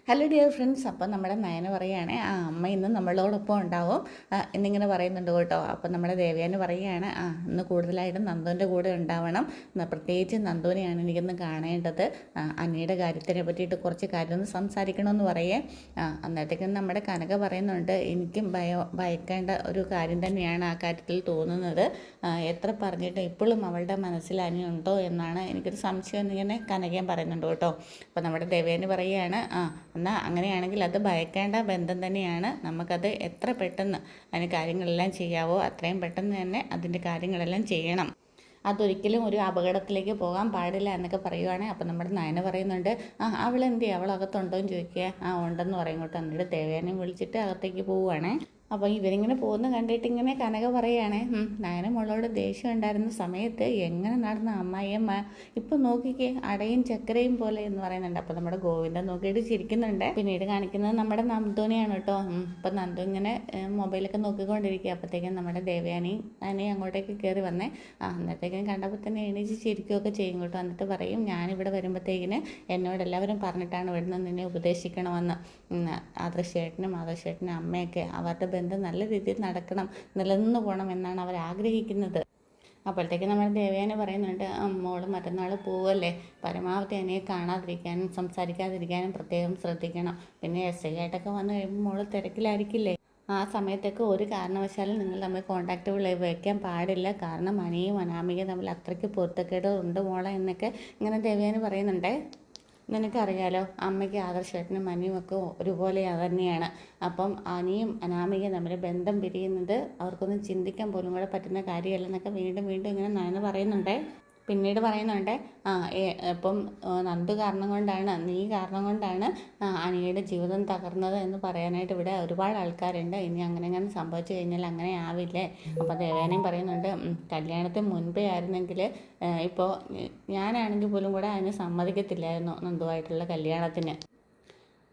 Hello dear friends, അപ്പോൾ നമ്മുടെ നയന പറയുകയാണ് അമ്മ ഇന്ന് നമ്മളോടൊപ്പം ഉണ്ടാവും എന്നിങ്ങനെ പറയുന്നുണ്ട് കേട്ടോ. അപ്പോൾ നമ്മുടെ ദേവയാനി പറയുകയാണ് ഇന്ന് കൂടുതലായിട്ടും നന്ദുവിൻ്റെ കൂടെ ഉണ്ടാവണം, പ്രത്യേകിച്ച് നന്ദുവിനെയാണ് എനിക്കിന്ന് കാണേണ്ടത്. അനിയുടെ കാര്യത്തിനെ പറ്റിയിട്ട് കുറച്ച് കാര്യമൊന്ന് സംസാരിക്കണമെന്ന് പറയേ. അന്നേരത്തേക്കും നമ്മുടെ കനക പറയുന്നുണ്ട്, എനിക്കും ഭയക്കേണ്ട ഒരു കാര്യം തന്നെയാണ് ആ കാര്യത്തിൽ തോന്നുന്നത്. എത്ര പറഞ്ഞിട്ട് ഇപ്പോഴും അവളുടെ മനസ്സിൽ അനിയുണ്ടോ എന്നാണ് എനിക്കൊരു സംശയം എന്നിങ്ങനെ കനകയും പറയുന്നുണ്ട് കേട്ടോ. അപ്പോൾ നമ്മുടെ ദേവയാനി പറയുകയാണ് എന്നാൽ അങ്ങനെയാണെങ്കിൽ അത് ഭയക്കേണ്ട ബന്ധം തന്നെയാണ്. നമുക്കത് എത്ര പെട്ടെന്ന് അതിന് കാര്യങ്ങളെല്ലാം ചെയ്യാവോ അത്രയും പെട്ടെന്ന് തന്നെ അതിൻ്റെ കാര്യങ്ങളെല്ലാം ചെയ്യണം. അതൊരിക്കലും ഒരു അപകടത്തിലേക്ക് പോകാൻ പാടില്ല എന്നൊക്കെ പറയുവാണെങ്കിൽ അപ്പോൾ നമ്മുടെ നയന പറയുന്നുണ്ട്, അവളെന്തി അവളകത്തുണ്ടോ എന്ന് ചോദിക്കുക. ഉണ്ടെന്ന് പറയും കേട്ടോ. എന്നിട്ട് ദേവയാനെ വിളിച്ചിട്ട് അകത്തേക്ക് പോവുകയാണേ. അപ്പോൾ ഇവരിങ്ങനെ പോകുന്ന കണ്ടിട്ട് ഇങ്ങനെ കനക പറയുകയാണേ, നയന മോളോട് ദേഷ്യം ഉണ്ടായിരുന്ന സമയത്ത് എങ്ങനെ നടന്ന അമ്മായിയമ്മ ഇപ്പം നോക്കിക്കേ അടയും ചക്കരയും പോലെ എന്ന് പറയുന്നുണ്ട്. അപ്പോൾ നമ്മുടെ ഗോവിന്ദൻ നോക്കിയിട്ട് ചിരിക്കുന്നുണ്ട്. പിന്നീട് കാണിക്കുന്നത് നമ്മുടെ നന്ദുവിനെയാണ് കേട്ടോ. അപ്പം നന്ദു ഇങ്ങനെ മൊബൈലൊക്കെ നോക്കിക്കൊണ്ടിരിക്കുക. അപ്പോഴത്തേക്കും നമ്മുടെ ദേവയാനി അതിനെ അങ്ങോട്ടേക്ക് കയറി വന്നേ. അന്നത്തേക്കും കണ്ടപ്പോൾ തന്നെ എണീച്ച് ചിരിക്കുകയൊക്കെ ചെയ്യും കേട്ടോ. എന്നിട്ട് പറയും, ഞാനിവിടെ വരുമ്പോഴത്തേക്കിന് എന്നോട് എല്ലാവരും പറഞ്ഞിട്ടാണ് ഇവിടുന്ന് നിന്നെ ഉപദേശിക്കണമെന്ന്. ആദർശേട്ടനും അമ്മയൊക്കെ അവരുടെ ബന്ധം നല്ല രീതിയിൽ നടക്കണം, നിലനിന്ന് പോകണം എന്നാണ് അവർ ആഗ്രഹിക്കുന്നത്. അപ്പോഴത്തേക്ക് നമ്മുടെ ദേവയാനി പറയുന്നുണ്ട്, മോള് മറ്റന്നാൾ പോവല്ലേ, പരമാവധി അതിനെ കാണാതിരിക്കാനും സംസാരിക്കാതിരിക്കാനും പ്രത്യേകം ശ്രദ്ധിക്കണം. പിന്നെ SI ആയിട്ടൊക്കെ വന്നു കഴിയുമ്പോൾ മോള് തിരക്കിലായിരിക്കില്ലേ, ആ സമയത്തൊക്കെ ഒരു കാരണവശാലും നിങ്ങൾ തമ്മിൽ കോൺടാക്റ്റ് വയ്ക്കാൻ പാടില്ല. കാരണം അനിയും അനാമികയും തമ്മിൽ അത്രയ്ക്ക് പൊരുത്തക്കേട് ഉണ്ട് മോളെ എന്നൊക്കെ ഇങ്ങനെ ദേവയാനി പറയുന്നുണ്ടേ. നിനക്കറിയാലോ, അമ്മയ്ക്ക് ആദർശേട്ടനും അനിയും ഒക്കെ ഒരുപോലെ തന്നെയാണ്. അപ്പം അനിയും അനാമികയും തമ്മിൽ ബന്ധം പിരിയുന്നത് അവർക്കൊന്നും ചിന്തിക്കാൻ പോലും കൂടെ പറ്റുന്ന കാര്യമല്ലെന്നൊക്കെ വീണ്ടും വീണ്ടും ഇങ്ങനെ നയന പറയുന്നുണ്ടേ. പിന്നീട് പറയുന്നുണ്ട്, ഇപ്പം നന്ദു കാരണം കൊണ്ടാണ്, നീ കാരണം കൊണ്ടാണ് അനിയുടെ ജീവിതം തകർന്നത് എന്ന് പറയാനായിട്ട് ഇവിടെ ഒരുപാട് ആൾക്കാരുണ്ട്. ഇനി അങ്ങനെ സംഭവിച്ചു കഴിഞ്ഞാൽ അങ്ങനെ ആവില്ലേ. അപ്പോൾ ദേവേനയും പറയുന്നുണ്ട്, കല്യാണത്തിന് മുൻപേ ആയിരുന്നെങ്കിൽ ഇപ്പോൾ ഞാനാണെങ്കിൽ പോലും കൂടെ അതിന് സമ്മതിക്കത്തില്ലായിരുന്നു നന്ദുവായിട്ടുള്ള കല്യാണത്തിന്.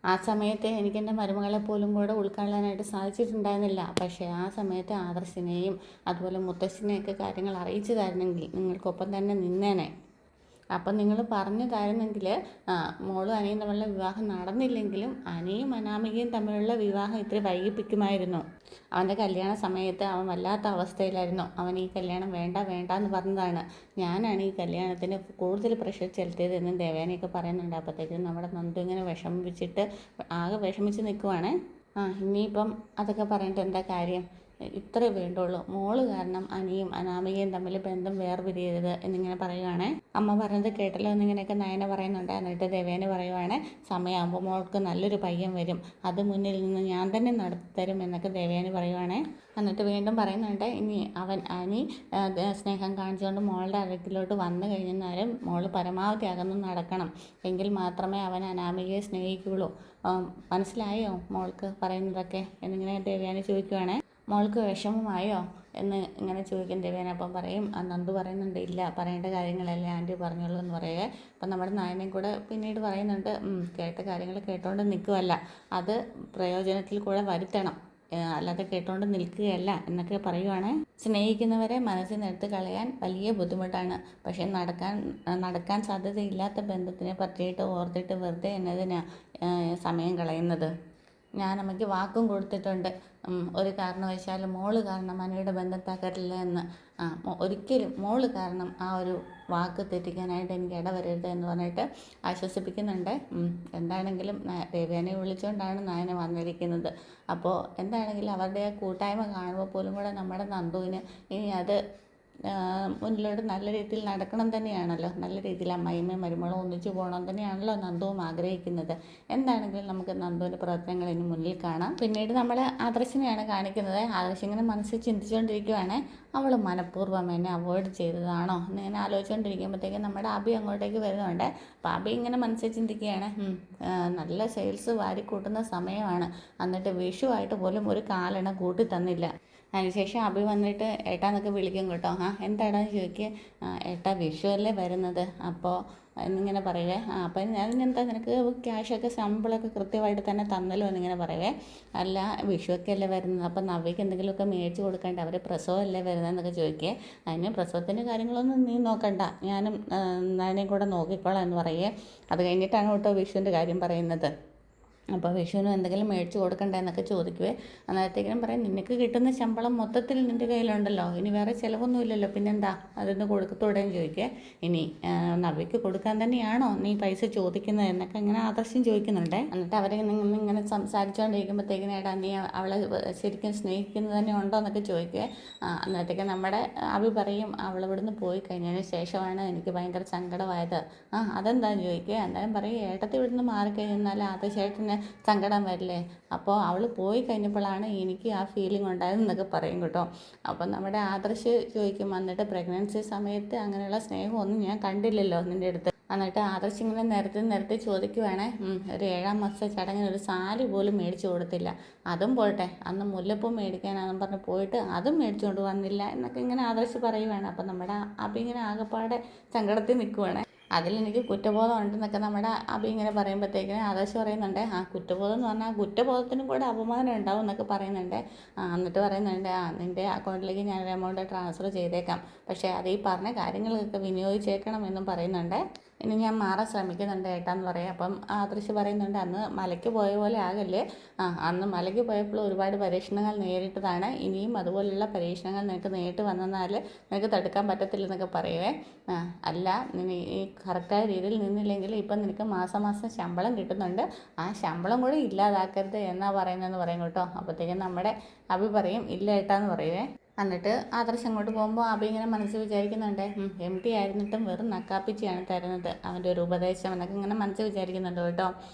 ആ സമയത്ത് എനിക്ക് എൻ്റെ മരുമകളെ പോലും കൂടെ ഉൾക്കൊള്ളാനായിട്ട് സാധിച്ചിട്ടുണ്ടായിരുന്നില്ല. പക്ഷേ ആ സമയത്ത് ആദർശിനെയും അതുപോലെ മുത്തശ്ശിനെയൊക്കെ കാര്യങ്ങൾ അറിയിച്ചതായിരുന്നെങ്കിൽ നിങ്ങൾക്കൊപ്പം തന്നെ നിന്നേനെ. അപ്പം നിങ്ങൾ പറഞ്ഞതായിരുന്നെങ്കിൽ മോളും അനിയും തമ്മിലുള്ള വിവാഹം നടന്നില്ലെങ്കിലും അനിയും അനാമികയും തമ്മിലുള്ള വിവാഹം ഇത്തിരി വൈകിപ്പിക്കുമായിരുന്നു. അവൻ്റെ കല്യാണ സമയത്ത് അവൻ വല്ലാത്ത അവസ്ഥയിലായിരുന്നു. അവൻ ഈ കല്യാണം വേണ്ട എന്ന് പറഞ്ഞതാണ്. ഞാനാണ് ഈ കല്യാണത്തിന് കൂടുതൽ പ്രഷർ ചെലുത്തിയതെന്ന് ദേവേനയൊക്കെ പറയുന്നുണ്ട്. അപ്പോഴത്തേക്കും നമ്മുടെ നന്ദു ഇങ്ങനെ വിഷമിച്ചിട്ട് ആകെ വിഷമിച്ച് നിൽക്കുവാണ്. ഇനിയിപ്പം അതൊക്കെ പറഞ്ഞിട്ട് എന്താ കാര്യം, ഇത്രേ വേണ്ടുള്ളൂ. മോള് കാരണം അനിയും അനാമികയും തമ്മിൽ ബന്ധം വേർപിരിയരുത് എന്നിങ്ങനെ പറയുവാണേ. അമ്മ പറഞ്ഞത് കേട്ടല്ലോ എന്നിങ്ങനെയൊക്കെ നയന പറയുന്നുണ്ട്. എന്നിട്ട് ദേവേന പറയുവാണ്, സമയമാകുമ്പോൾ മോൾക്ക് നല്ലൊരു പയ്യൻ വരും, അത് മുന്നിൽ നിന്ന് ഞാൻ തന്നെ നടത്തിത്തരും എന്നൊക്കെ ദേവേന പറയുവാണേ. എന്നിട്ട് വീണ്ടും പറയുന്നുണ്ട്, ഇനി അനി സ്നേഹം കാണിച്ചുകൊണ്ട് മോളുടെ അടുക്കിലോട്ട് വന്നു കഴിഞ്ഞാലും മോള് പരമാവധി അകന്ന് നടക്കണം, എങ്കിൽ മാത്രമേ അവൻ അനാമികയെ സ്നേഹിക്കുകയുള്ളൂ. മനസ്സിലായോ മോൾക്ക് പറയുന്നതൊക്കെ എന്നിങ്ങനെ ദേവയാനി ചോദിക്കുവാണേ. മോൾക്ക് വിഷമമായോ എന്ന് ഇങ്ങനെ ചോദിക്കും ദേവേന. അപ്പം പറയും, നന്ദു പറയുന്നുണ്ട്, ഇല്ല പറയേണ്ട കാര്യങ്ങളല്ലേ ആൻറ്റി പറഞ്ഞോളൂ എന്ന് പറയുക. അപ്പം നമ്മുടെ നായനയും കൂടെ പിന്നീട് പറയുന്നുണ്ട്, കേട്ട കാര്യങ്ങൾ കേട്ടോണ്ട് നിൽക്കുകയല്ല, അത് പ്രയോജനത്തിൽ കൂടെ വരുത്തണം, അല്ലാതെ കേട്ടോണ്ട് നിൽക്കുകയല്ല എന്നൊക്കെ പറയുവാണ്. സ്നേഹിക്കുന്നവരെ മനസ്സിൽ നിന്ന് എടുത്ത് കളയാൻ വലിയ ബുദ്ധിമുട്ടാണ്. പക്ഷേ നടക്കാൻ സാധ്യതയില്ലാത്ത ബന്ധത്തിനെ പറ്റിയിട്ട് ഓർത്തിട്ട് വെറുതെ എന്നതിനാ സമയം കളയുന്നത്. ഞാൻ അമ്മയ്ക്ക് വാക്കും കൊടുത്തിട്ടുണ്ട്, ഒരു കാരണവശാലും മോള് കാരണം അനിയുടെ ബന്ധം തകരില്ല എന്ന്. ഒരിക്കലും മോള് കാരണം ആ ഒരു വാക്ക് തെറ്റിക്കാനായിട്ട് എനിക്ക് ഇടവരരുത് എന്ന് പറഞ്ഞിട്ട് ആശ്വസിപ്പിക്കുന്നുണ്ട്. എന്താണെങ്കിലും ദേവയാനെ വിളിച്ചുകൊണ്ടാണ് നയന വന്നിരിക്കുന്നത്. അപ്പോൾ എന്താണെങ്കിലും അവരുടെ ആ കൂട്ടായ്മ കാണുമ്പോൾ പോലും കൂടെ നമ്മുടെ നന്ദുവിന് ഇനി അത് മുന്നിലോട്ട് നല്ല രീതിയിൽ നടക്കണം തന്നെയാണല്ലോ. നല്ല രീതിയിൽ അമ്മായിയമ്മയും മരുമകളും ഒന്നിച്ചു പോകണം തന്നെയാണല്ലോ നന്ദുവും ആഗ്രഹിക്കുന്നത്. എന്താണെങ്കിലും നമുക്ക് നന്ദുവിൻ്റെ പ്രവർത്തനങ്ങൾ ഇനി മുന്നിൽ കാണാം. പിന്നീട് നമ്മൾ ആദർശിനെയാണ് കാണിക്കുന്നത്. ആദർശ് ഇങ്ങനെ മനസ്സിൽ ചിന്തിച്ചുകൊണ്ടിരിക്കുകയാണ്, അവൾ മനഃപൂർവ്വം എന്നെ അവോയ്ഡ് ചെയ്തതാണോ എന്നിങ്ങനെ ആലോചിച്ചുകൊണ്ടിരിക്കുമ്പോഴത്തേക്കും നമ്മുടെ അബി അങ്ങോട്ടേക്ക് വരുന്നുണ്ട്. അപ്പോൾ അബി ഇങ്ങനെ മനസ്സിൽ ചിന്തിക്കുകയാണ്, നല്ല സെയിൽസ് വാരിക്കൂട്ടുന്ന സമയമാണ്, എന്നിട്ട് വിഷുവായിട്ട് പോലും ഒരു കാലെണ്ണ കൂട്ടി തന്നില്ല. അതിനുശേഷം അഭി വന്നിട്ട് ഏട്ടാന്നൊക്കെ വിളിക്കും കേട്ടോ. എന്താടാന്ന് ചോദിക്കുക, ഏട്ടാ വിഷു അല്ലേ വരുന്നത്, അപ്പോൾ എന്നിങ്ങനെ പറയുവേ. അപ്പം അതിനെന്താ നിനക്ക് ക്യാഷൊക്കെ ശമ്പളമൊക്കെ കൃത്യമായിട്ട് തന്നെ തന്നല്ലോ എന്നിങ്ങനെ പറയുവേ. അല്ല വിഷുവൊക്കെ അല്ലേ വരുന്നത്, അപ്പം നവ്യക്ക് എന്തെങ്കിലുമൊക്കെ മേടിച്ച് കൊടുക്കണ്ടേ, അവർ പ്രസവമല്ലേ വരുന്നതെന്നൊക്കെ ചോദിക്കുക. അതിന് പ്രസവത്തിൻ്റെ കാര്യങ്ങളൊന്നും നീ നോക്കണ്ട, ഞാനും നാനെയും കൂടെ നോക്കിക്കോളാം എന്ന് പറയുക. അത് കഴിഞ്ഞിട്ടാണ് കേട്ടോ വിഷുവിൻ്റെ കാര്യം പറയുന്നത്. അപ്പോൾ വിഷുവിനും എന്തെങ്കിലും മേടിച്ച് കൊടുക്കണ്ടേ എന്നൊക്കെ ചോദിക്കുവേ. അന്നേരത്തേക്കിനും പറയും, നിനക്ക് കിട്ടുന്ന ശമ്പളം മൊത്തത്തിൽ നിൻ്റെ കയ്യിലുണ്ടല്ലോ, ഇനി വേറെ ചിലവൊന്നും ഇല്ലല്ലോ, പിന്നെന്താ അതൊന്ന് കൊടുക്കത്തോടെയും ചോദിക്കുക. ഇനി നവ്യക്ക് കൊടുക്കാൻ തന്നെയാണോ നീ പൈസ ചോദിക്കുന്നത് എന്നൊക്കെ ഇങ്ങനെ ആദർശം ചോദിക്കുന്നുണ്ട്. എന്നിട്ട് അവരിങ്ങനെ സംസാരിച്ചുകൊണ്ടിരിക്കുമ്പോഴത്തേക്കിനും ഏടാ നീ അവളെ ശരിക്കും സ്നേഹിക്കുന്നത് തന്നെ ഉണ്ടോ എന്നൊക്കെ ചോദിക്കുക. അന്നേരത്തേക്ക് നമ്മുടെ അഭി പറയും, അവൾ ഇവിടുന്ന് പോയി കഴിഞ്ഞതിന് ശേഷമാണ് എനിക്ക് ഭയങ്കര സങ്കടമായത്. അതെന്താണെന്ന് ചോദിക്കുക. അന്നേരം പറയും, ഏട്ടത്തി ഇവിടുന്ന് മാറിക്കഴിഞ്ഞാൽ ആദർശേട്ടന് സങ്കടം വരില്ലേ, അപ്പോൾ അവൾ പോയി കഴിഞ്ഞപ്പോഴാണ് എനിക്ക് ആ ഫീലിംഗ് ഉണ്ടായതെന്നൊക്കെ പറയും കേട്ടോ. അപ്പം നമ്മുടെ ആദർശ് ചോദിക്കും, വന്നിട്ട് പ്രഗ്നൻസി സമയത്ത് അങ്ങനെയുള്ള സ്നേഹമൊന്നും ഞാൻ കണ്ടില്ലല്ലോ നിൻ്റെ അടുത്ത്. എന്നിട്ട് ആദർശ് ഇങ്ങനെ നിരത്തി ചോദിക്കുവാണേ, ഒരു 7ാം മാസത്തെ ചടങ്ങിന് ഒരു സാരി പോലും മേടിച്ചു കൊടുത്തില്ല, അതും പോട്ടെ അന്ന് മുല്ലപ്പൂ മേടിക്കാനാണെന്ന് പറഞ്ഞ് പോയിട്ട് അതും മേടിച്ചുകൊണ്ട് വന്നില്ല എന്നൊക്കെ ഇങ്ങനെ ആദർശ് പറയുവാണ്. അപ്പം നമ്മുടെ അഭി ഇങ്ങനെ ആകെപ്പാടെ സങ്കടത്തിൽ നിൽക്കുവാണ്. അതിലെനിക്ക് കുറ്റബോധം ഉണ്ടെന്നൊക്കെ നമ്മുടെ അഭി ഇങ്ങനെ പറയുമ്പോഴത്തേക്കിന് ആദർശ് പറയുന്നുണ്ട്, കുറ്റബോധം എന്ന് പറഞ്ഞാൽ കുറ്റബോധത്തിനും കൂടെ അപമാനം ഉണ്ടാവും എന്നൊക്കെ പറയുന്നുണ്ട്. എന്നിട്ട് പറയുന്നുണ്ട്, നിൻ്റെ അക്കൗണ്ടിലേക്ക് ഞാനൊരു എമൗണ്ട് ട്രാൻസ്ഫർ ചെയ്തേക്കാം, പക്ഷേ അത് ഈ പറഞ്ഞ കാര്യങ്ങളൊക്കെ വിനിയോഗിച്ചേക്കണം എന്നും പറയുന്നുണ്ട്. ഇനി ഞാൻ മാറാൻ ശ്രമിക്കുന്നുണ്ട് ഏട്ടാന്ന് പറയാം. അപ്പം ആദർശ് പറയുന്നുണ്ട്, അന്ന് മലയ്ക്ക് പോയ പോലെ ആകല്ലേ, അന്ന് മലയ്ക്ക് പോയപ്പോൾ ഒരുപാട് പരീക്ഷണങ്ങൾ നേരിട്ടതാണ്, ഇനിയും അതുപോലുള്ള പരീക്ഷണങ്ങൾ നിനക്ക് നേരിട്ട് വന്നാൽ നിനക്ക് തടുക്കാൻ പറ്റത്തില്ലെന്നൊക്കെ പറയുവേ. അല്ല ഈ കറക്റ്റായ രീതിയിൽ നിന്നില്ലെങ്കിൽ ഇപ്പം നിനക്ക് മാസം ശമ്പളം കിട്ടുന്നുണ്ട്, ആ ശമ്പളം കൂടി ഇല്ലാതാക്കരുത് എന്നാ പറയുന്നതെന്ന് പറയും കേട്ടോ. അപ്പോഴത്തേക്കും നമ്മുടെ അഭി പറയും, ഇല്ല ഏട്ടാന്ന് പറയുവേ. എന്നിട്ട് ആദർശ് അങ്ങോട്ട് പോകുമ്പോൾ അഭി ഇങ്ങനെ മനസ്സിൽ വിചാരിക്കുന്നുണ്ട്, MD ആയിരുന്നിട്ടും വെറും നക്കാപ്പിച്ചിയാണ് തരുന്നത് അവൻ്റെ ഒരു ഉപദേശം എന്നൊക്കെ ഇങ്ങനെ മനസ്സിൽ വിചാരിക്കുന്നുണ്ട് കേട്ടോ.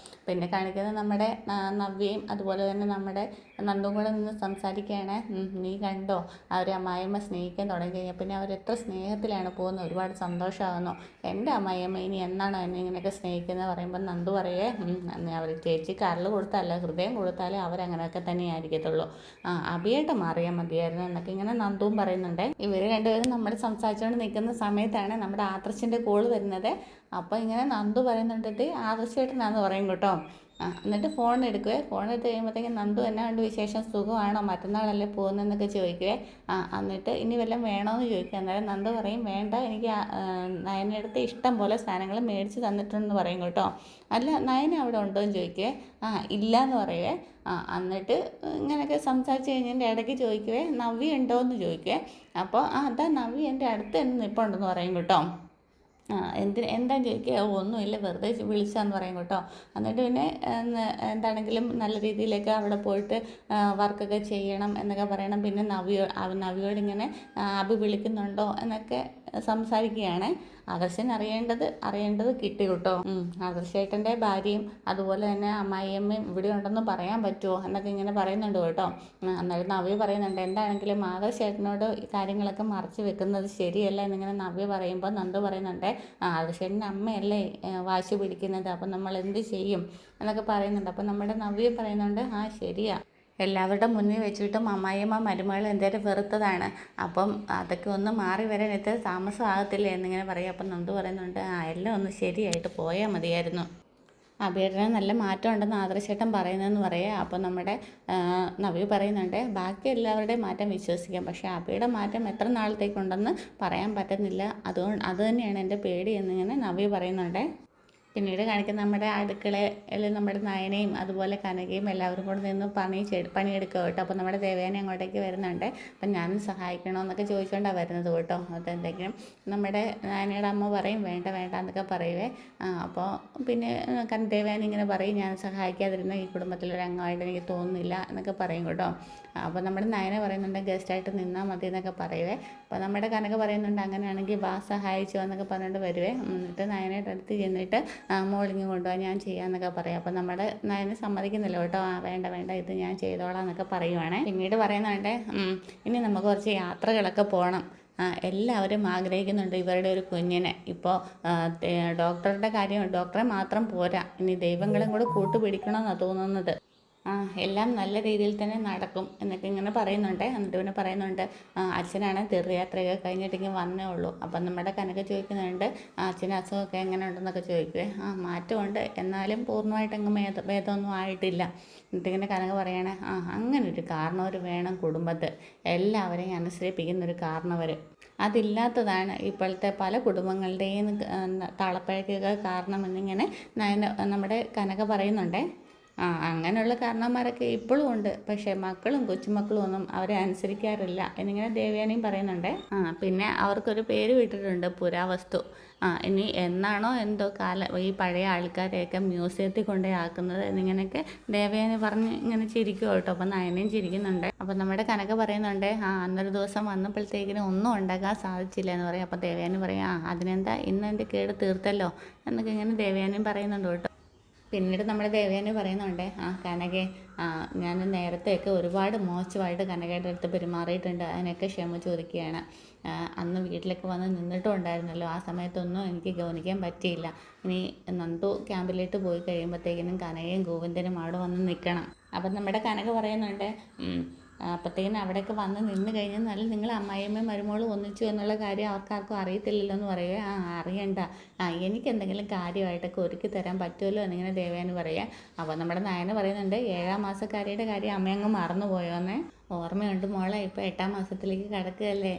പിന്നെ കാണിക്കുന്നത് നമ്മുടെ നവ്യയും അതുപോലെ തന്നെ നമ്മുടെ നന്ദും കൂടെ നിന്ന് സംസാരിക്കുകയാണ്. നീ കണ്ടോ, അവർ അമ്മായിയമ്മ സ്നേഹിക്കാൻ തുടങ്ങി കഴിഞ്ഞാൽ പിന്നെ അവരെത്ര സ്നേഹത്തിലാണ് പോകുന്നത്, ഒരുപാട് സന്തോഷമാകുന്നു. എൻ്റെ അമ്മായിയമ്മ ഇനി എന്നാണോ എന്നെ ഇങ്ങനെയൊക്കെ സ്നേഹിക്കുന്നത് പറയുമ്പോൾ നന്ദു പറയേ, അവർ ചേച്ചി കരൾ കൊടുത്താലോ ഹൃദയം കൊടുത്താലോ അവരങ്ങനെയൊക്കെ തന്നെ ആയിരിക്കത്തുള്ളൂ, അഭിയായിട്ട് മാറിയാൽ മതിയായിരുന്നു എന്നൊക്കെ ഇങ്ങനെ നന്ദുവും പറയുന്നുണ്ട്. ഇവർ രണ്ടുപേരും നമ്മൾ സംസാരിച്ചുകൊണ്ട് നിൽക്കുന്ന സമയത്താണ് നമ്മുടെ ആദർശിൻ്റെ കോൾ വരുന്നത്. അപ്പോൾ ഇങ്ങനെ നന്ദു പറയുന്നുണ്ടിട്ട് ആദർശേട്ടനാന്ന് പറയും കേട്ടോ. എന്നിട്ട് ഫോൺ എടുക്കുവേ. ഫോൺ എടുത്ത് കഴിയുമ്പോഴത്തേക്കും നന്ദു എന്നാ കണ്ട് വിശേഷം, സുഖമാണോ, മറ്റന്നാളല്ലേ പോകുന്നതെന്നൊക്കെ ചോദിക്കുവേ. എന്നിട്ട് ഇനി വല്ലതും വേണമെന്ന് ചോദിക്കുക. അന്നേരം നന്ദു പറയും, വേണ്ട, എനിക്ക് നയനെടുത്ത് ഇഷ്ടം പോലെ സാധനങ്ങൾ മേടിച്ച് തന്നിട്ടുണ്ടെന്ന് പറയും കേട്ടോ. അല്ല നയന അവിടെ ഉണ്ടോ എന്ന് ചോദിക്കുവേ. ഇല്ല എന്ന് പറയുവേ. എന്നിട്ട് ഇങ്ങനെയൊക്കെ സംസാരിച്ച് കഴിഞ്ഞതിൻ്റെ ഇടയ്ക്ക് ചോദിക്കുവേ, നവ്യ ഉണ്ടോ എന്ന് ചോദിക്കുവേ. അപ്പോൾ അതാ നവ്യ എൻ്റെ അടുത്ത് തന്നെ നിൽപ്പുണ്ടെന്ന് പറയും കേട്ടോ. എന്താണെന്ന് ചോദിക്കുക. ഒന്നുമില്ല, വെറുതെ വിളിച്ചാന്ന് പറയും കേട്ടോ. എന്നിട്ട് പിന്നെ എന്താണെങ്കിലും നല്ല രീതിയിലേക്ക് അവിടെ പോയിട്ട് വർക്കൊക്കെ ചെയ്യണം എന്നൊക്കെ പറയണം. പിന്നെ നവ്യോട് ഇങ്ങനെ അഭി വിളിക്കുന്നുണ്ടോ എന്നൊക്കെ സംസാരിക്കുകയാണ്. ആദർശൻ അറിയേണ്ടത് കിട്ടി കേട്ടോ. ആദർശേട്ടൻ്റെ ഭാര്യയും അതുപോലെ തന്നെ അമ്മായിയമ്മയും ഇവിടെ ഉണ്ടെന്ന് പറയാൻ പറ്റുമോ എന്നൊക്കെ ഇങ്ങനെ പറയുന്നുണ്ട് കേട്ടോ. അന്നേരം നവ്യ പറയുന്നുണ്ട്, എന്താണെങ്കിലും ആദർശേട്ടനോട് കാര്യങ്ങളൊക്കെ മറച്ചു വെക്കുന്നത് ശരിയല്ല എന്നിങ്ങനെ നവ്യ പറയുമ്പോൾ നന്ദു പറയുന്നുണ്ട്, ആദർശേട്ടൻ്റെ അമ്മയല്ലേ വാശി പിടിക്കുന്നത്, അപ്പം നമ്മൾ എന്ത് ചെയ്യും എന്നൊക്കെ പറയുന്നുണ്ട്. അപ്പം നമ്മുടെ നവ്യ പറയുന്നുണ്ട്, ശരിയാ, എല്ലാവരുടെ മുന്നിൽ വെച്ചിട്ടും അമ്മായിയമ്മ മരുമകൾ എന്തേലും വെറുത്തതാണ്, അപ്പം അതൊക്കെ ഒന്ന് മാറി വരാൻ ഇത്ര താമസമാകത്തില്ലേ എന്നിങ്ങനെ പറയും. അപ്പം നന്ദു പറയുന്നുണ്ട്, എല്ലാം ഒന്ന് ശരിയായിട്ട് പോയാൽ മതിയായിരുന്നു, അഭിയേട്ടന് നല്ല മാറ്റം ഉണ്ടെന്ന് ആദർശേട്ടൻ പറയുന്നതെന്ന് പറയുക. അപ്പോൾ നമ്മുടെ നവ്യ പറയുന്നുണ്ട്, ബാക്കി എല്ലാവരുടെയും മാറ്റം വിശ്വസിക്കാം, പക്ഷേ അഭിയുടെ മാറ്റം എത്ര നാളത്തേക്കുണ്ടെന്ന് പറയാൻ പറ്റുന്നില്ല, അത് തന്നെയാണ് എൻ്റെ പേടി എന്നിങ്ങനെ നവ്യ പറയുന്നുണ്ട്. പിന്നീട് കാണിക്കുന്ന നമ്മുടെ അടുക്കളയിൽ നമ്മുടെ നയനയും അതുപോലെ കനകയും എല്ലാവരും കൂടെ നിന്ന് പണിയെടുക്കുക കേട്ടോ. അപ്പോൾ നമ്മുടെ ദേവയാനി അങ്ങോട്ടേക്ക് വരുന്നുണ്ട്. അപ്പം ഞാനും സഹായിക്കണമെന്നൊക്കെ ചോദിച്ചുകൊണ്ടാണ് വരുന്നത് കേട്ടോ. അതെന്തെങ്കിലും നമ്മുടെ നയനയുടെ അമ്മ പറയും, വേണ്ട എന്നൊക്കെ പറയുവേ. അപ്പോൾ പിന്നെ ദേവയാനി ഇങ്ങനെ പറയും, ഞാൻ സഹായിക്കാതിരുന്ന ഈ കുടുംബത്തിലൊരു അംഗമായിട്ട് എനിക്ക് തോന്നുന്നില്ല എന്നൊക്കെ പറയും കേട്ടോ. അപ്പോൾ നമ്മുടെ നയന പറയുന്നുണ്ട്, ഗസ്റ്റായിട്ട് നിന്നാൽ മതി എന്നൊക്കെ പറയുവേ. അപ്പോൾ നമ്മുടെ കനക പറയുന്നുണ്ട്, അങ്ങനെയാണെങ്കിൽ വാ സഹായിച്ചോ എന്നൊക്കെ പറഞ്ഞുകൊണ്ട് വരുവേ. എന്നിട്ട് നയനയുടെ അടുത്ത് ചെന്നിട്ട് മോളിങ് കൊണ്ടുപോകാൻ ഞാൻ ചെയ്യാമെന്നൊക്കെ പറയാം. അപ്പോൾ നമ്മുടെ നയനെ സമ്മതിക്കുന്നില്ല കേട്ടോ. വേണ്ട ഇത് ഞാൻ ചെയ്തോളാം എന്നൊക്കെ പറയുവാണേ. പിന്നീട് പറയുന്നുണ്ട്, ഇനി നമുക്ക് കുറച്ച് യാത്രകളൊക്കെ പോകണം, എല്ലാവരും ആഗ്രഹിക്കുന്നുണ്ട് ഇവരുടെ ഒരു കുഞ്ഞിനെ. ഇപ്പോൾ ഡോക്ടറുടെ കാര്യം, ഡോക്ടറെ മാത്രം പോരാ, ഇനി ദൈവങ്ങളും കൂടെ കൂട്ടുപിടിക്കണമെന്നാണ് തോന്നുന്നത്, എല്ലാം നല്ല രീതിയിൽ തന്നെ നടക്കും എന്നൊക്കെ ഇങ്ങനെ പറയുന്നുണ്ട്. എന്നിട്ട് പിന്നെ പറയുന്നുണ്ട്, അച്ഛനാണ് തീർത്ഥയാത്രയൊക്കെ കഴിഞ്ഞിട്ടെങ്കിൽ വന്നേ ഉള്ളൂ. അപ്പം നമ്മുടെ കനക ചോദിക്കുന്നുണ്ട്, അച്ഛന് അസുഖമൊക്കെ എങ്ങനെ ഉണ്ടെന്നൊക്കെ ചോദിക്കുവേ. മാറ്റമുണ്ട്, എന്നാലും പൂർണ്ണമായിട്ടങ്ങ് ഭേദമൊന്നും ആയിട്ടില്ല. എന്നിട്ടിങ്ങനെ കനക പറയണേ, അങ്ങനെ ഒരു കാരണവർ വേണം കുടുംബത്ത്, എല്ലാവരെയും അനുസരിപ്പിക്കുന്നൊരു കാരണവർ, അതില്ലാത്തതാണ് ഇപ്പോഴത്തെ പല കുടുംബങ്ങളുടെയും താളപ്പഴക്കൊക്കെ കാരണം എന്നിങ്ങനെ നമ്മുടെ കനക പറയുന്നുണ്ട്. അങ്ങനെയുള്ള കാരണവന്മാരൊക്കെ ഇപ്പോഴും ഉണ്ട്. പക്ഷേ മക്കളും കൊച്ചുമക്കളും ഒന്നും അവരെ അനുസരിക്കാറില്ല എന്നിങ്ങനെ ദേവയാനിയും പറയുന്നുണ്ട്. പിന്നെ അവർക്കൊരു പേര് വിട്ടിട്ടുണ്ട്, പുരാവസ്തു. ഇനി എന്നാണോ എന്തോ ഈ പഴയ ആൾക്കാരെയൊക്കെ മ്യൂസിയത്തിൽ കൊണ്ടുപോയി ആക്കുന്നത് എന്നിങ്ങനെയൊക്കെ ദേവയാനി പറഞ്ഞ് ഇങ്ങനെ ചിരിക്കും കേട്ടോ. അപ്പം നയനയും ചിരിക്കുന്നുണ്ട്. അപ്പം നമ്മുടെ കനക പറയുന്നുണ്ട്, അന്നൊരു ദിവസം വന്നപ്പോഴത്തേക്കിനും ഒന്നും ഉണ്ടാക്കാൻ സാധിച്ചില്ല എന്ന് പറയും. അപ്പം ദേവയാനി പറയും, അതിനെന്താ, ഇന്ന് എൻ്റെ കേട് തീർത്തല്ലോ എന്നൊക്കെ ഇങ്ങനെ ദേവയാനിയും പറയുന്നുണ്ട് കേട്ടോ. പിന്നീട് നമ്മുടെ ദേവയാനി പറയുന്നുണ്ട്, കനകെ, ഞാൻ നേരത്തെയൊക്കെ ഒരുപാട് മോശമായിട്ട് കനകയുടെ അടുത്ത് പെരുമാറിയിട്ടുണ്ട്. അതിനൊക്കെ ക്ഷമ ചോദിക്കുകയാണ്. അന്ന് വീട്ടിലൊക്കെ വന്ന് നിന്നിട്ടും ഉണ്ടായിരുന്നല്ലോ, ആ സമയത്തൊന്നും എനിക്ക് ഗൗനിക്കാൻ പറ്റിയില്ല. ഇനി നന്ദു ക്യാമ്പിലേക്ക് പോയി കഴിയുമ്പോഴത്തേക്കിനും കനകയും ഗോവിന്ദനും അവിടെ വന്ന് നിൽക്കണം. അപ്പം നമ്മുടെ കനക പറയുന്നുണ്ട്, അപ്പോഴത്തേക്കിനും അവിടെയൊക്കെ വന്ന് നിന്ന് കഴിഞ്ഞാൽ നിങ്ങൾ അമ്മായിയമ്മയും മരുമോളും ഒന്നിച്ചു എന്നുള്ള കാര്യം അവർക്കാർക്കും അറിയത്തില്ലല്ലോ എന്ന് പറയുക. അറിയണ്ട, എനിക്കെന്തെങ്കിലും കാര്യമായിട്ടൊക്കെ ഒരുക്കി തരാൻ പറ്റുമല്ലോ എന്നിങ്ങനെ ദേവയാനി പറയുക. അപ്പോൾ നമ്മുടെ നയന പറയുന്നുണ്ട്, 7ാം മാസക്കാരിയുടെ കാര്യം അമ്മയങ്ങ് മറന്നുപോയോന്നേ. ഓർമ്മയുണ്ട് മോളെ, ഇപ്പോൾ 8ാം മാസത്തിലേക്ക് കിടക്കുകയല്ലേ.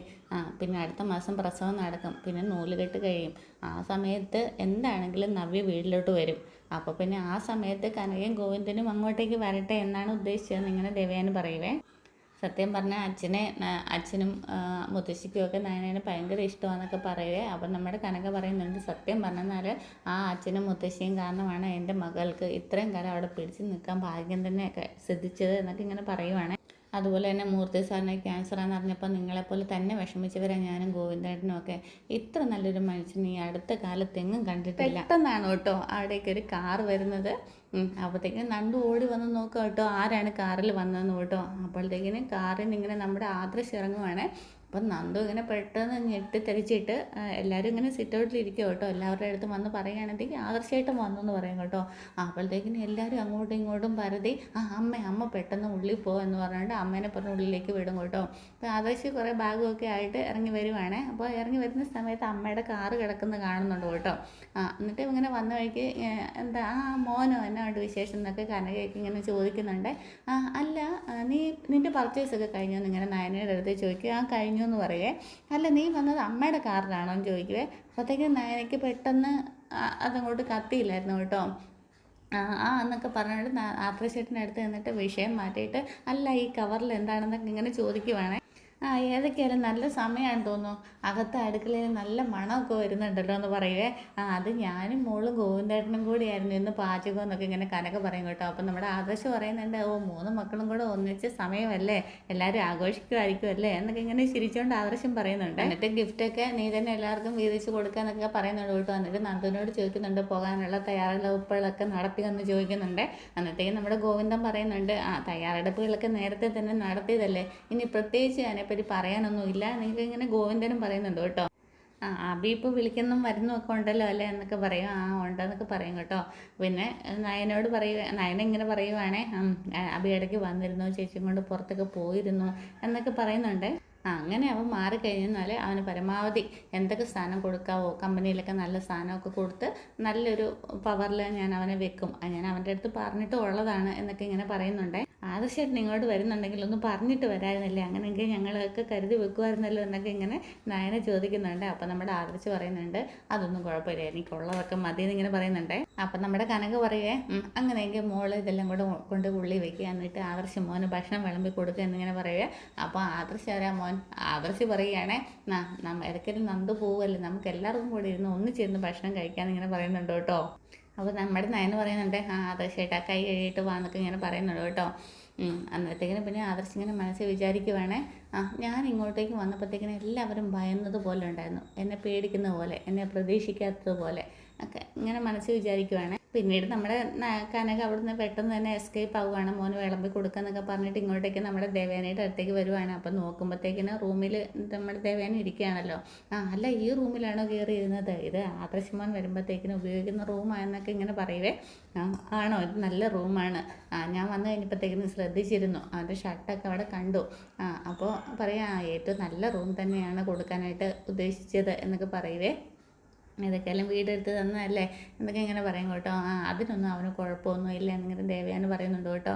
പിന്നെ അടുത്ത മാസം പ്രസവം നടക്കും, പിന്നെ നൂലുകെട്ട് കഴിയും. ആ സമയത്ത് എന്താണെങ്കിലും നവ്യ വീട്ടിലോട്ട് വരും. അപ്പോൾ പിന്നെ ആ സമയത്ത് കനകയും ഗോവിന്ദനും അങ്ങോട്ടേക്ക് വരട്ടെ എന്നാണ് ഉദ്ദേശിച്ചതെന്ന് ഇങ്ങനെ ദേവയാനി പറയുവേ. സത്യം പറഞ്ഞാൽ അച്ഛനും മുത്തശ്ശിക്കുമൊക്കെ നയനേനെ ഭയങ്കര ഇഷ്ടമാണെന്നൊക്കെ പറയുവേ. അപ്പം നമ്മുടെ കനക പറയുന്നുണ്ട്, സത്യം പറഞ്ഞാൽ ആ അച്ഛനും മുത്തശ്ശിയും കാരണമാണ് എൻ്റെ മകൾക്ക് ഇത്രയും കാലം അവിടെ പിടിച്ച് നിൽക്കാൻ ഭാഗ്യം തന്നെയൊക്കെ സിദ്ധിച്ചത് എന്നൊക്കെ ഇങ്ങനെ പറയുവാണ്. അതുപോലെ തന്നെ മൂർത്തി സാറിന് ക്യാൻസറാന്ന് അറിഞ്ഞപ്പോൾ നിങ്ങളെപ്പോലെ തന്നെ വിഷമിച്ചവരാണ് ഞാനും ഗോവിന്ദേട്ടനും ഒക്കെ. ഇത്ര നല്ലൊരു മനുഷ്യൻ ഈ അടുത്ത കാലത്തെങ്ങും കണ്ടിട്ടില്ല. പെട്ടെന്നാണ് കേട്ടോ അവിടേക്ക് ഒരു കാർ വരുന്നത്. അപ്പോഴത്തേക്കിനും നന്ദു ഓടി വന്ന് നോക്കുക കേട്ടോ, ആരാണ് കാറിൽ വന്നതെന്ന് കേട്ടോ. അപ്പോഴത്തേക്കിനും കാറിൽ നിന്ന് ഇങ്ങനെ നമ്മുടെ ആദർശ് ഇറങ്ങുവാണ്. അപ്പം നന്ദു ഇങ്ങനെ പെട്ടെന്ന് ഞെട്ടിത്തെറിച്ചിട്ട് എല്ലാവരും ഇങ്ങനെ സിറ്റ് ഔട്ടിൽ ഇരിക്കുക കേട്ടോ. എല്ലാവരുടെ അടുത്തും വന്ന് പറയുകയാണെങ്കിൽ ആദർശമായിട്ടും വന്നു എന്ന് പറയും കേട്ടോ. അപ്പോഴത്തേക്കിനും എല്ലാവരും അങ്ങോട്ടും ഇങ്ങോട്ടും പരതി അമ്മ പെട്ടെന്ന് ഉള്ളിൽ പോകും എന്ന് പറഞ്ഞുകൊണ്ട് അമ്മേനെ പറഞ്ഞ് ഉള്ളിലേക്ക് വിടും കേട്ടോ. അപ്പോൾ ആദർശ് കുറേ ബാഗൊക്കെ ആയിട്ട് ഇറങ്ങി വരുവാണ്. അപ്പോൾ ഇറങ്ങി വരുന്ന സമയത്ത് അമ്മയുടെ കാറ് കിടക്കുന്നത് കാണുന്നുണ്ട് കേട്ടോ. എന്നിട്ട് ഇങ്ങനെ വന്ന വഴിക്ക് എന്താ മോനോ എന്നാണ്ട് വിശേഷം എന്നൊക്കെ കനകയൊക്കെ ഇങ്ങനെ ചോദിക്കുന്നുണ്ട്. അല്ല, നിൻ്റെ പർച്ചേസൊക്കെ കഴിഞ്ഞോ എന്നിങ്ങനെ നയനയുടെ അടുത്ത് ചോദിക്കുക. കഴിഞ്ഞു എന്ന് പറയേ. അല്ല, നീ വന്നത് അമ്മയുടെ കാറിലാണോ എന്ന് ചോദിക്കുവേ. അപ്പോഴത്തേക്കും നയനയ്ക്ക് പെട്ടെന്ന് അതങ്ങോട്ട് കത്തിയില്ലായിരുന്നു കേട്ടോ. എന്നൊക്കെ പറഞ്ഞിട്ട് ആത്രശേട്ടൻ്റെ അടുത്ത് നിന്നിട്ട് വിഷയം മാറ്റിയിട്ട്, അല്ല ഈ കവറിൽ എന്താണെന്നൊക്കെ ഇങ്ങനെ ചോദിക്കുവാണേ. ഏതൊക്കെയായാലും നല്ല സമയമാണെന്ന് തോന്നുന്നു. അകത്തെ അടുക്കളയിൽ നല്ല മണമൊക്കെ വരുന്നുണ്ടല്ലോ എന്ന് പറയുവേ. അത് ഞാനും മോളും ഗോവിന്ദേട്ടനും കൂടിയായിരുന്നു ഇന്ന് പാചകം എന്നൊക്കെ ഇങ്ങനെ കനക പറയും കേട്ടോ. അപ്പം നമ്മുടെ ആദർശ് പറയുന്നുണ്ട്, 3 മക്കളും കൂടെ ഒന്നിച്ച് സമയമല്ലേ, എല്ലാവരും ആഘോഷിക്കുമായിരിക്കുമല്ലേ എന്നൊക്കെ ഇങ്ങനെ ചിരിച്ചുകൊണ്ട് ആദർശം പറയുന്നുണ്ട്. എന്നിട്ട് ഗിഫ്റ്റൊക്കെ നീ തന്നെ എല്ലാവർക്കും വീതിച്ച് കൊടുക്കുക എന്നൊക്കെ പറയുന്നുണ്ട് കേട്ടോ. എന്നിട്ട് നന്ദുവിനോട് ചോദിക്കുന്നുണ്ട്, പോകാനുള്ള തയ്യാറെടുപ്പുകളൊക്കെ നടത്തിയെന്ന് ചോദിക്കുന്നുണ്ട്. എന്നിട്ടേക്കും നമ്മുടെ ഗോവിന്ദൻ പറയുന്നുണ്ട്, തയ്യാറെടുപ്പുകളൊക്കെ നേരത്തെ തന്നെ നടത്തിയതല്ലേ, ഇനി പ്രത്യേകിച്ച് അതിനെപ്പറ്റി പറയാനൊന്നുമില്ല. നിങ്ങൾക്ക് ഇങ്ങനെ ഗോവിന്ദനും പറയുന്നുണ്ട് കേട്ടോ. അബി ഇപ്പോൾ വിളിക്കുന്നതും വരുന്നതൊക്കെ ഉണ്ടല്ലോ അല്ലേ എന്നൊക്കെ പറയും. ഉണ്ടെന്നൊക്കെ പറയും കേട്ടോ. പിന്നെ നയന ഇങ്ങനെ പറയുവാണേ, അബി ഇടയ്ക്ക് വന്നിരുന്നു, ചേച്ചിയും കൊണ്ട് പുറത്തൊക്കെ പോയിരുന്നു എന്നൊക്കെ പറയുന്നുണ്ട്. അങ്ങനെ അവൻ മാറിക്കഴിഞ്ഞാൽ അവന് പരമാവധി എന്തൊക്കെ സ്ഥാനം കൊടുക്കാവോ കമ്പനിയിലൊക്കെ നല്ല സ്ഥാനമൊക്കെ കൊടുത്ത് നല്ലൊരു പവറിൽ ഞാൻ അവനെ വെക്കും. ഞാൻ അവൻ്റെ അടുത്ത് പറഞ്ഞിട്ട് ഉള്ളതാണ് എന്നൊക്കെ ഇങ്ങനെ പറയുന്നുണ്ട്. ആദർശമായിട്ട് ഇങ്ങോട്ട് വരുന്നുണ്ടെങ്കിൽ ഒന്ന് പറഞ്ഞിട്ട് വരായിരുന്നില്ലേ, അങ്ങനെയെങ്കിൽ ഞങ്ങളൊക്കെ കരുതി വെക്കുമായിരുന്നല്ലോ എന്നൊക്കെ ഇങ്ങനെ നയന ചോദിക്കുന്നുണ്ട്. അപ്പം നമ്മുടെ ആദർശ് പറയുന്നുണ്ട്, അതൊന്നും കുഴപ്പമില്ല, എനിക്കുള്ളതൊക്കെ മതി എന്നിങ്ങനെ പറയുന്നുണ്ട്. അപ്പം നമ്മുടെ കനക പറയുകയെ, അങ്ങനെയെങ്കിൽ മോള് ഇതെല്ലാം കൂടെ കൊണ്ട് ഉള്ളി വെക്കുക, എന്നിട്ട് ആദർശ് മോന് ഭക്ഷണം വിളമ്പി കൊടുക്കുക എന്നിങ്ങനെ പറയുക. അപ്പോൾ ആദർശ് പറയുകയാണേ, ഇടയ്ക്കൊരു നന്ദു പോവുമല്ലേ, നമുക്ക് എല്ലാവർക്കും കൂടി ഇരുന്ന് ഒന്നിച്ചിരുന്ന് ഭക്ഷണം കഴിക്കാമെന്നിങ്ങനെ പറയുന്നുണ്ട് കേട്ടോ. അപ്പോൾ നമ്മുടെ നയന പറയുന്നുണ്ട്, ആദർശമായിട്ട് കൈ കഴുകിയിട്ട് വാന്നൊക്കെ ഇങ്ങനെ പറയുന്നുണ്ട് കേട്ടോ. അന്നത്തേക്കിനും പിന്നെ ആദർശ് ഇങ്ങനെ മനസ്സിൽ വിചാരിക്കുവാണേ, ഞാൻ ഇങ്ങോട്ടേക്ക് വന്നപ്പോഴത്തേക്കിനും എല്ലാവരും ഭയന്നതുപോലെ ഉണ്ടായിരുന്നു, എന്നെ പേടിക്കുന്ന പോലെ, എന്നെ പ്രതീക്ഷിക്കാത്തതുപോലെ ഒക്കെ ഇങ്ങനെ മനസ്സിൽ വിചാരിക്കുവാണ്. പിന്നീട് നമ്മുടെ കനക അവിടുന്ന് പെട്ടെന്ന് തന്നെ എസ്കേപ്പ് ആവുകയാണ്. മോന് വിളമ്പി കൊടുക്കുക എന്നൊക്കെ പറഞ്ഞിട്ട് ഇങ്ങോട്ടേക്ക് നമ്മുടെ ദേവേനയുടെ അടുത്തേക്ക് വരുവാണ്. അപ്പം നോക്കുമ്പോഴത്തേക്കിന് റൂമിൽ നമ്മുടെ ദേവേന ഇരിക്കുകയാണല്ലോ. അല്ല, ഈ റൂമിലാണോ കയറി ഇരുന്നത്, ഇത് ആദർശ് മോൻ വരുമ്പോഴത്തേക്കിന് ഉപയോഗിക്കുന്ന റൂമാണെന്നൊക്കെ ഇങ്ങനെ പറയുവേ. ആണോ, ഇത് നല്ല റൂമാണ്, ഞാൻ വന്നു കഴിഞ്ഞപ്പോഴത്തേക്കിനും ശ്രദ്ധിച്ചിരുന്നു, അവൻ്റെ ഷർട്ടൊക്കെ അവിടെ കണ്ടു. അപ്പോൾ പറയാം, ഏറ്റവും നല്ല റൂം തന്നെയാണ് കൊടുക്കാനായിട്ട് ഉദ്ദേശിച്ചത് എന്നൊക്കെ പറയുവേ. ഇതൊക്കെയെല്ലാം വീടെടുത്ത് തന്നതല്ലേ എന്നൊക്കെ ഇങ്ങനെ പറയും കേട്ടോ. അതിനൊന്നും അവന് കുഴപ്പമൊന്നും ഇല്ല എന്നിങ്ങനെ ദേവയാനി പറയുന്നുണ്ട് കേട്ടോ.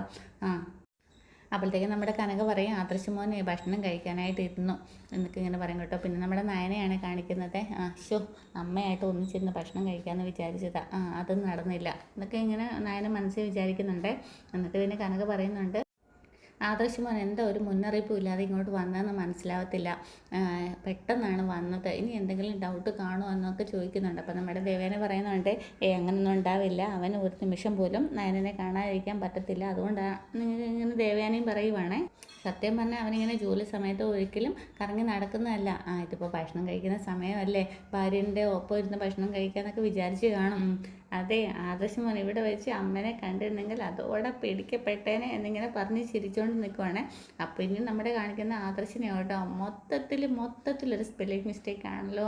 അപ്പോഴത്തേക്കും നമ്മുടെ കനക പറയും ആദർശ് മോനെ ഭക്ഷണം കഴിക്കാനായിട്ട് ഇരുന്നു എന്നൊക്കെ ഇങ്ങനെ പറയും കേട്ടോ. പിന്നെ നമ്മുടെ നയനയാണ് കാണിക്കുന്നത്. ഷോ അമ്മയായിട്ട് ഒന്നിച്ചിരുന്ന് ഭക്ഷണം കഴിക്കാമെന്ന് വിചാരിച്ചതാ, അതും നടന്നില്ല എന്നൊക്കെ ഇങ്ങനെ നയന മനസ്സിൽ വിചാരിക്കുന്നുണ്ട്. എന്നിട്ട് പിന്നെ കനക പറയുന്നുണ്ട്, ആദർശ് മോൻ എന്താ ഒരു മുന്നറിയിപ്പും ഇല്ലാതെ ഇങ്ങോട്ട് വന്നതെന്ന് മനസ്സിലാവത്തില്ല, പെട്ടെന്നാണ് വന്നത്, ഇനി എന്തെങ്കിലും ഡൗട്ട് കാണുമോ എന്നൊക്കെ ചോദിക്കുന്നുണ്ട്. അപ്പോൾ നമ്മുടെ ദേവേനെ പറയുന്നുണ്ട്, അങ്ങനെയൊന്നും ഉണ്ടാവില്ല, അവന് ഒരു നിമിഷം പോലും നയനനെ കാണാതിരിക്കാൻ പറ്റത്തില്ല, അതുകൊണ്ടാണ് ഇങ്ങനെ ദേവയാനിയും പറയുവാണേ. സത്യം പറഞ്ഞാൽ അവനിങ്ങനെ ജോലി സമയത്ത് ഒരിക്കലും കറങ്ങി നടക്കുന്നതല്ല. ഇതിപ്പോൾ ഭക്ഷണം കഴിക്കുന്ന സമയമല്ലേ, ഭാര്യൻ്റെ ഒപ്പം ഇരുന്ന് ഭക്ഷണം കഴിക്കാന്നൊക്കെ വിചാരിച്ച് കാണും. അതെ ആദർശ് മോൻ ഇവിടെ വെച്ച് അമ്മനെ കണ്ടിരുന്നെങ്കിൽ അതോടെ പിടിക്കപ്പെട്ടേനെ എന്നിങ്ങനെ പറഞ്ഞ് ചിരിച്ചുകൊണ്ട് നിൽക്കുവാണ്. അപ്പോൾ ഇനി നമ്മുടെ കാണിക്കുന്ന ആദർശിനെ കേട്ടോ മൊത്തത്തിലൊരു സ്പെല്ലിംഗ് മിസ്റ്റേക്ക് ആണല്ലോ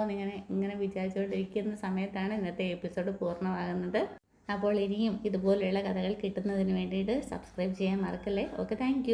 ഇങ്ങനെ വിചാരിച്ചുകൊണ്ടിരിക്കുന്ന സമയത്താണ് ഇന്നത്തെ എപ്പിസോഡ് പൂർണ്ണമാകുന്നത്. അപ്പോൾ ഇനിയും ഇതുപോലെയുള്ള കഥകൾ കിട്ടുന്നതിന് വേണ്ടിയിട്ട് സബ്സ്ക്രൈബ് ചെയ്യാൻ മറക്കല്ലേ. Okay, thank